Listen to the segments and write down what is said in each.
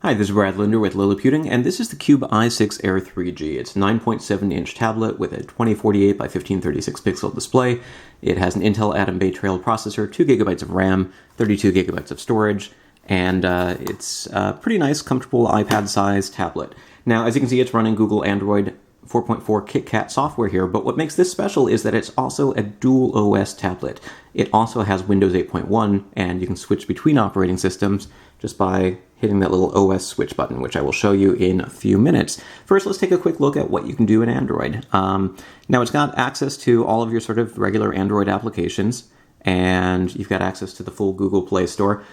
Hi, this is Brad Linder with Liliputing, and this is the Cube i6 Air 3G. It's a 9.7-inch tablet with a 2048 by 1536 pixel display. It has an Intel Atom Bay Trail processor, 2 gigabytes of RAM, 32 gigabytes of storage, and it's a pretty nice, comfortable iPad-sized tablet. Now, as you can see, it's running Google Android 4.4 KitKat software here, but what makes this special is that it's also a dual OS tablet. It also has Windows 8.1, and you can switch between operating systems just by hitting that little OS switch button, which I will show you in a few minutes. First, let's take a quick look at what you can do in Android. Now, it's got access to all of your sort of regular Android applications, and you've got access to the full Google Play Store.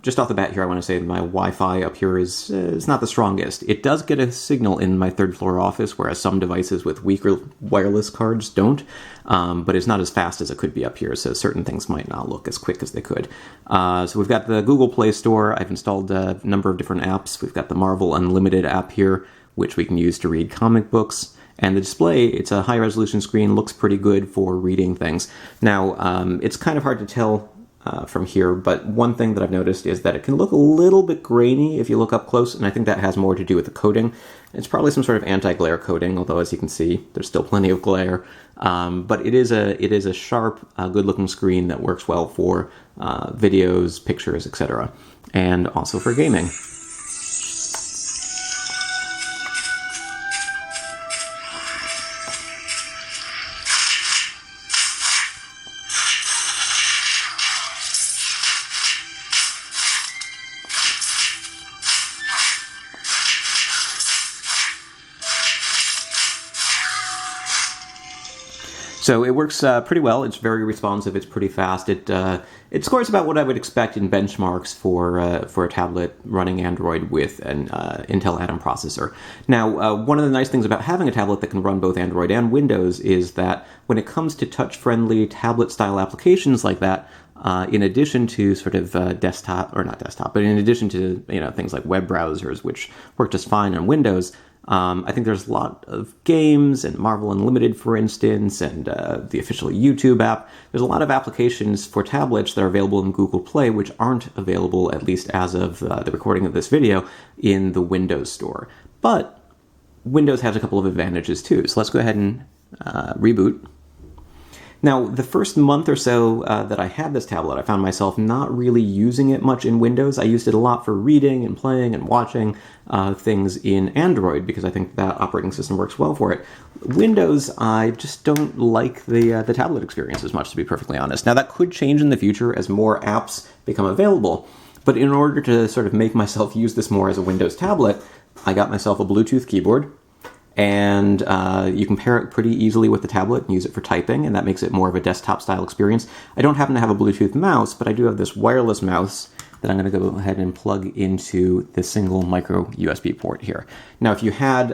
Just off the bat here, I want to say that my Wi-Fi up here is not the strongest. It does get a signal in my third floor office, whereas some devices with weaker wireless cards don't, but it's not as fast as it could be up here, so certain things might not look as quick as they could. So we've got the Google Play Store. I've installed a number of different apps. We've got the Marvel Unlimited app here, which we can use to read comic books. And the display, it's a high-resolution screen, looks pretty good for reading things. Now, it's kind of hard to tell from here, but one thing that I've noticed is that it can look a little bit grainy if you look up close, and I think that has more to do with the coating. It's probably some sort of anti-glare coating, although as you can see, there's still plenty of glare. But it is a sharp, good-looking screen that works well for videos, pictures, etc., and also for gaming. So it works pretty well. It's very responsive. It's pretty fast. It scores about what I would expect in benchmarks for a tablet running Android with an Intel Atom processor. Now, one of the nice things about having a tablet that can run both Android and Windows is that when it comes to touch-friendly tablet-style applications like that, in addition to sort of desktop, or not desktop, but in addition to things like web browsers, which work just fine on Windows. I think there's a lot of games, and Marvel Unlimited, for instance, and the official YouTube app. There's a lot of applications for tablets that are available in Google Play, which aren't available, at least as of the recording of this video, in the Windows Store. But Windows has a couple of advantages too, so let's go ahead and reboot. Now, the first month or so that I had this tablet, I found myself not really using it much in Windows. I used it a lot for reading and playing and watching things in Android because I think that operating system works well for it. Windows, I just don't like the tablet experience as much, to be perfectly honest. Now, that could change in the future as more apps become available, but in order to sort of make myself use this more as a Windows tablet, I got myself a Bluetooth keyboard. And you can pair it pretty easily with the tablet and use it for typing, and that makes it more of a desktop-style experience. I don't happen to have a Bluetooth mouse, but I do have this wireless mouse that I'm going to go ahead and plug into this single micro USB port here. Now, if you had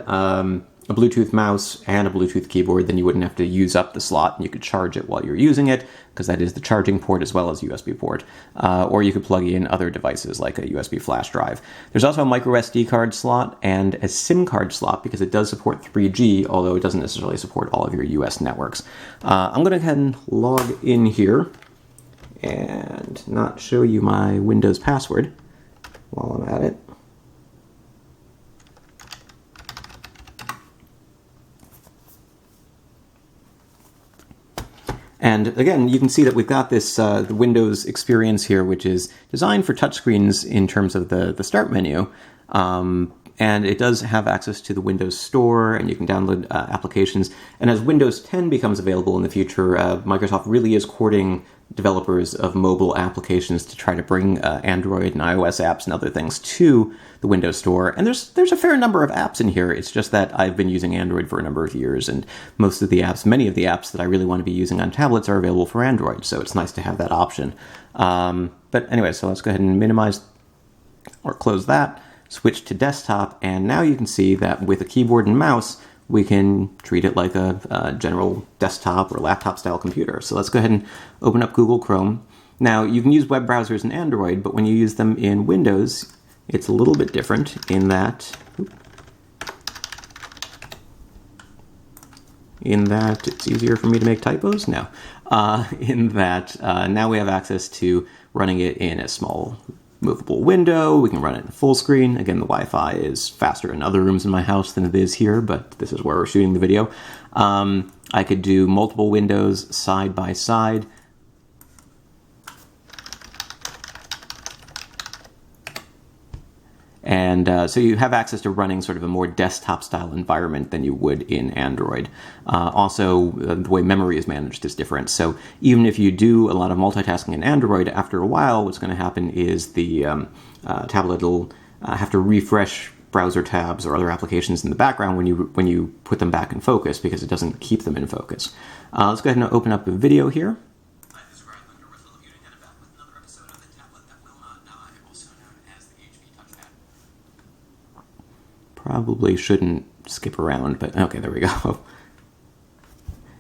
a Bluetooth mouse and a Bluetooth keyboard, then you wouldn't have to use up the slot, and you could charge it while you're using it, because that is the charging port as well as USB port. Or you could plug in other devices like a USB flash drive. There's also a micro SD card slot and a SIM card slot, because it does support 3G, although it doesn't necessarily support all of your US networks. I'm going to go ahead and log in here and not show you my Windows password while I'm at it. And again, you can see that we've got this the Windows experience here, which is designed for touchscreens in terms of the Start menu. And it does have access to the Windows Store, and you can download applications. And as Windows 10 becomes available in the future, Microsoft really is courting developers of mobile applications to try to bring Android and iOS apps and other things to the Windows Store. And there's a fair number of apps in here. It's just that I've been using Android for a number of years, and many of the apps that I really want to be using on tablets are available for Android, so it's nice to have that option. But anyway, so let's go ahead and minimize or close that, switch to desktop, and now you can see that with a keyboard and mouse, we can treat it like a general desktop or laptop style computer. So let's go ahead and open up Google Chrome. Now, you can use web browsers in Android, but when you use them in Windows, it's a little bit different in that it's easier for me to make typos now. Now we have access to running it in a small movable window. We can run it in full screen. Again, the Wi-Fi is faster in other rooms in my house than it is here, but this is where we're shooting the video. I could do multiple windows side by side. And so you have access to running sort of a more desktop-style environment than you would in Android. Also, the way memory is managed is different. So even if you do a lot of multitasking in Android, after a while, what's going to happen is the tablet will have to refresh browser tabs or other applications in the background when you put them back in focus, because it doesn't keep them in focus. Let's go ahead and open up a video here. Probably shouldn't skip around, but okay, there we go.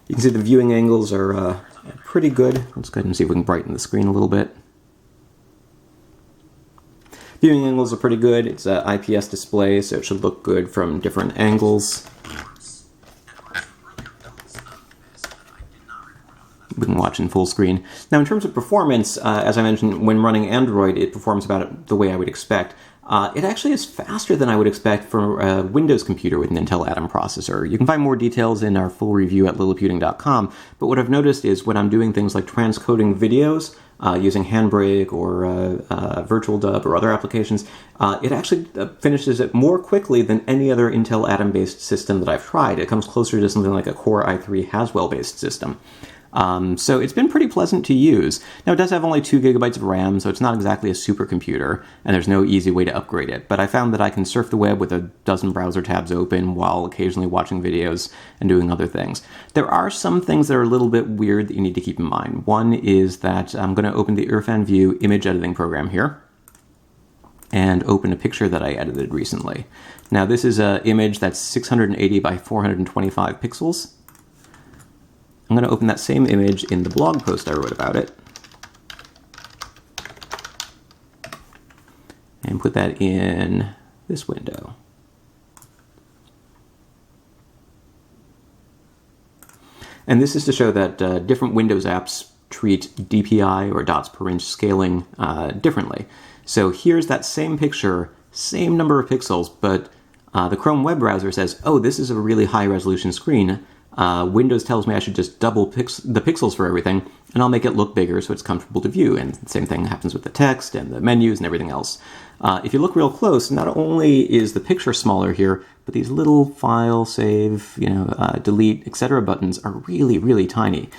You can see the viewing angles are pretty good. Let's go ahead and see if we can brighten the screen a little bit. Viewing angles are pretty good. It's an IPS display, so it should look good from different angles. We can watch in full screen. Now, in terms of performance, as I mentioned, when running Android, it performs about the way I would expect. It actually is faster than I would expect for a Windows computer with an Intel Atom processor. You can find more details in our full review at Liliputing.com, but what I've noticed is when I'm doing things like transcoding videos, using Handbrake or Virtual Dub or other applications, it actually finishes it more quickly than any other Intel Atom-based system that I've tried. It comes closer to something like a Core i3 Haswell-based system. So it's been pretty pleasant to use. Now, it does have only 2 gigabytes of RAM, so it's not exactly a supercomputer, and there's no easy way to upgrade it. But I found that I can surf the web with a dozen browser tabs open while occasionally watching videos and doing other things. There are some things that are a little bit weird that you need to keep in mind. One is that I'm going to open the Irfan View image editing program here and open a picture that I edited recently. Now, this is an image that's 680 by 425 pixels. I'm going to open that same image in the blog post I wrote about it and put that in this window. And this is to show that different Windows apps treat DPI or dots per inch scaling differently. So here's that same picture, same number of pixels, but the Chrome web browser says, oh, this is a really high resolution screen. Windows tells me I should just double the pixels for everything, and I'll make it look bigger so it's comfortable to view. And the same thing happens with the text and the menus and everything else. If you look real close, not only is the picture smaller here, but these little file, save, delete, etc. buttons are really, really tiny.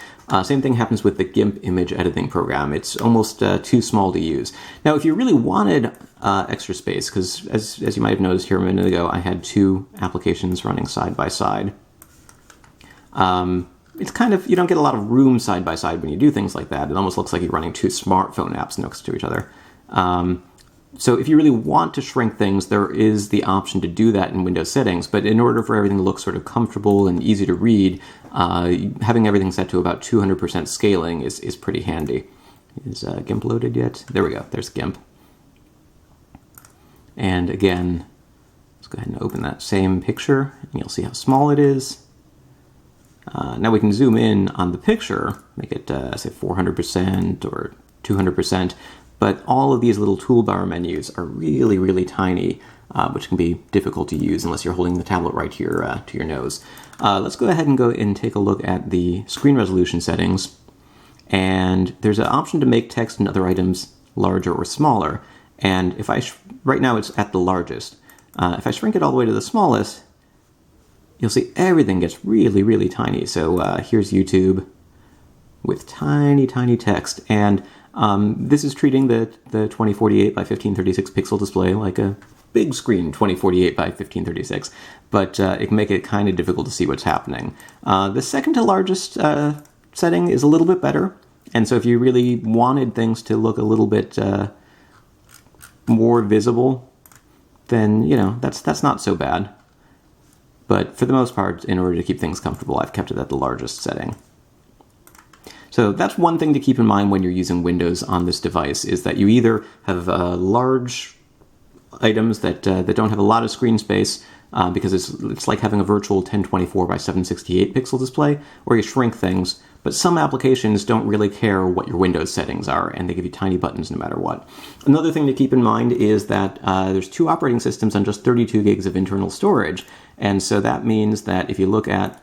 Same thing happens with the GIMP image editing program. It's almost too small to use. Now, if you really wanted extra space, because as you might have noticed here a minute ago, I had 2 applications running side by side. It's kind of, you don't get a lot of room side by side when you do things like that. It almost looks like you're running 2 smartphone apps next to each other. So if you really want to shrink things, there is the option to do that in Windows settings, but in order for everything to look sort of comfortable and easy to read, having everything set to about 200% scaling is pretty handy. Is GIMP loaded yet? There we go, there's GIMP. And again, let's go ahead and open that same picture, and you'll see how small it is. Now we can zoom in on the picture, make it, say, 400% or 200%, but all of these little toolbar menus are really, really tiny, which can be difficult to use unless you're holding the tablet right to your nose. Let's go ahead and go and take a look at the screen resolution settings, and there's an option to make text and other items larger or smaller, and if right now it's at the largest. If I shrink it all the way to the smallest, you'll see everything gets really, really tiny. So here's YouTube with tiny, tiny text. And this is treating the 2048 by 1536 pixel display like a big screen 2048 by 1536. But it can make it kind of difficult to see what's happening. The second to largest setting is a little bit better. And so if you really wanted things to look a little bit more visible, then, that's not so bad. But for the most part, in order to keep things comfortable, I've kept it at the largest setting. So that's one thing to keep in mind when you're using Windows on this device, is that you either have large items that don't have a lot of screen space, because it's like having a virtual 1024 by 768 pixel display, where you shrink things. But some applications don't really care what your Windows settings are, and they give you tiny buttons no matter what. Another thing to keep in mind is that there's 2 operating systems on just 32 gigs of internal storage, and so that means that if you look at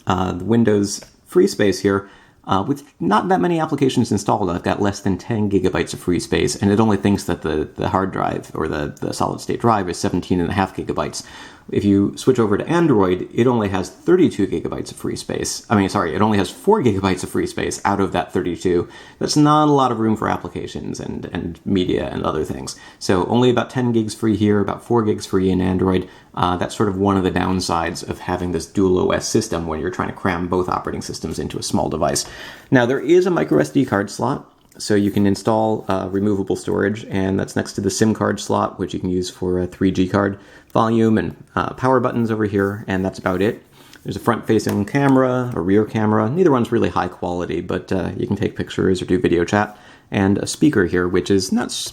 the Windows free space here, with not that many applications installed, I've got less than 10 gigabytes of free space, and it only thinks that the hard drive, or the solid-state drive, is 17.5 gigabytes. If you switch over to Android, it only has 32 gigabytes of free space. It only has 4 gigabytes of free space out of that 32. That's not a lot of room for applications and media and other things. So only about 10 gigs free here, about 4 gigs free in Android. That's sort of one of the downsides of having this dual OS system when you're trying to cram both operating systems into a small device. Now, there is a micro SD card slot, so you can install removable storage, and that's next to the SIM card slot, which you can use for a 3G card volume, and power buttons over here, and that's about it. There's a front-facing camera, a rear camera. Neither one's really high quality, but you can take pictures or do video chat, and a speaker here, which is not...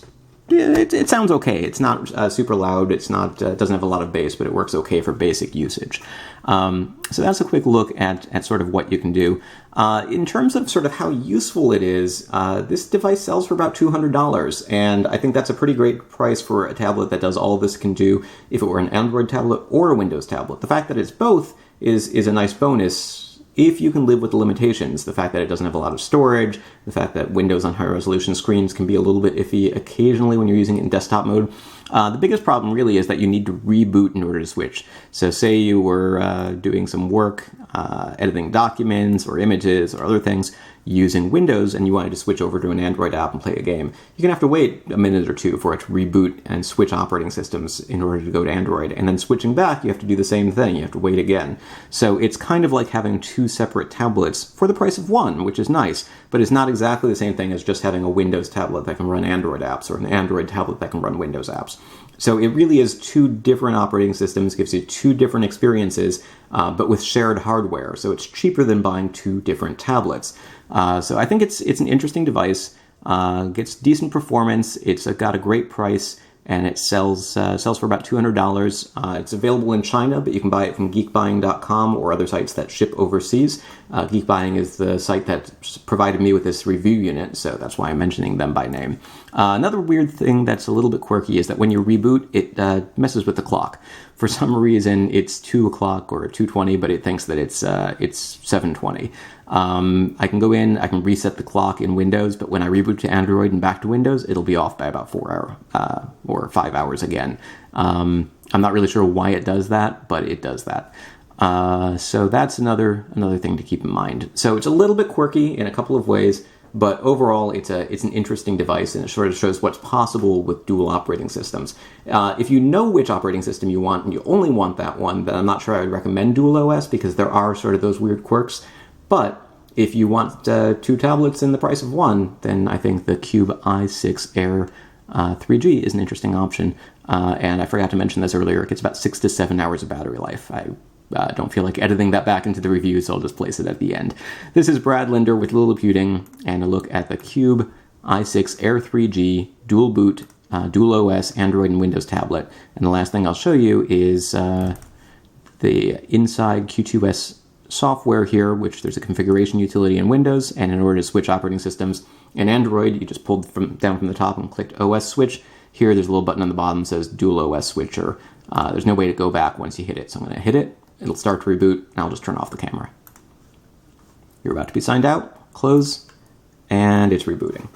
It sounds okay. It's not super loud. It's not. It doesn't have a lot of bass, but it works okay for basic usage. So that's a quick look at sort of what you can do. In terms of sort of how useful it is, this device sells for about $200, and I think that's a pretty great price for a tablet that does all this can do if it were an Android tablet or a Windows tablet. The fact that it's both is a nice bonus if you can live with the limitations. The fact that it doesn't have a lot of storage, the fact that Windows on high-resolution screens can be a little bit iffy occasionally when you're using it in desktop mode. The biggest problem really is that you need to reboot in order to switch. So say you were doing some work, editing documents or images or other things using Windows, and you wanted to switch over to an Android app and play a game. You're going to have to wait a minute or two for it to reboot and switch operating systems in order to go to Android. And then switching back, you have to do the same thing. You have to wait again. So it's kind of like having 2 separate tablets for the price of one, which is nice, but it's not exactly the same thing as just having a Windows tablet that can run Android apps or an Android tablet that can run Windows apps. So it really is 2 different operating systems, gives you 2 different experiences, but with shared hardware. So it's cheaper than buying 2 different tablets. So I think it's an interesting device. Gets decent performance. It's got a great price, and it sells for about $200. It's available in China, but you can buy it from geekbuying.com or other sites that ship overseas. Geekbuying is the site that provided me with this review unit, so that's why I'm mentioning them by name. Another weird thing that's a little bit quirky is that when you reboot, it messes with the clock. For some reason, it's 2 o'clock or 2:20, but it thinks that it's 7:20. I can go in, I can reset the clock in Windows, but when I reboot to Android and back to Windows, it'll be off by about 4 hours or 5 hours again. I'm not really sure why it does that, but it does that. So that's another thing to keep in mind. So it's a little bit quirky in a couple of ways, but overall it's an interesting device, and it sort of shows what's possible with dual operating systems. If you know which operating system you want and you only want that one, then I'm not sure I would recommend dual OS, because there are sort of those weird quirks. But if you want 2 tablets in the price of one, then I think the Cube i6 Air 3G is an interesting option. And I forgot to mention this earlier, it gets about 6 to 7 hours of battery life. I don't feel like editing that back into the review, so I'll just place it at the end. This is Brad Linder with Liliputing, and a look at the Cube i6 Air 3G dual boot, dual OS, Android and Windows tablet. And the last thing I'll show you is the inside Q2S software here, which there's a configuration utility in Windows, and in order to switch operating systems in Android, you just pulled down from the top and clicked OS switch. Here, there's a little button on the bottom that says dual OS switcher. There's no way to go back once you hit it, so I'm going to hit it. It'll start to reboot, and I'll just turn off the camera. You're about to be signed out, close, and it's rebooting.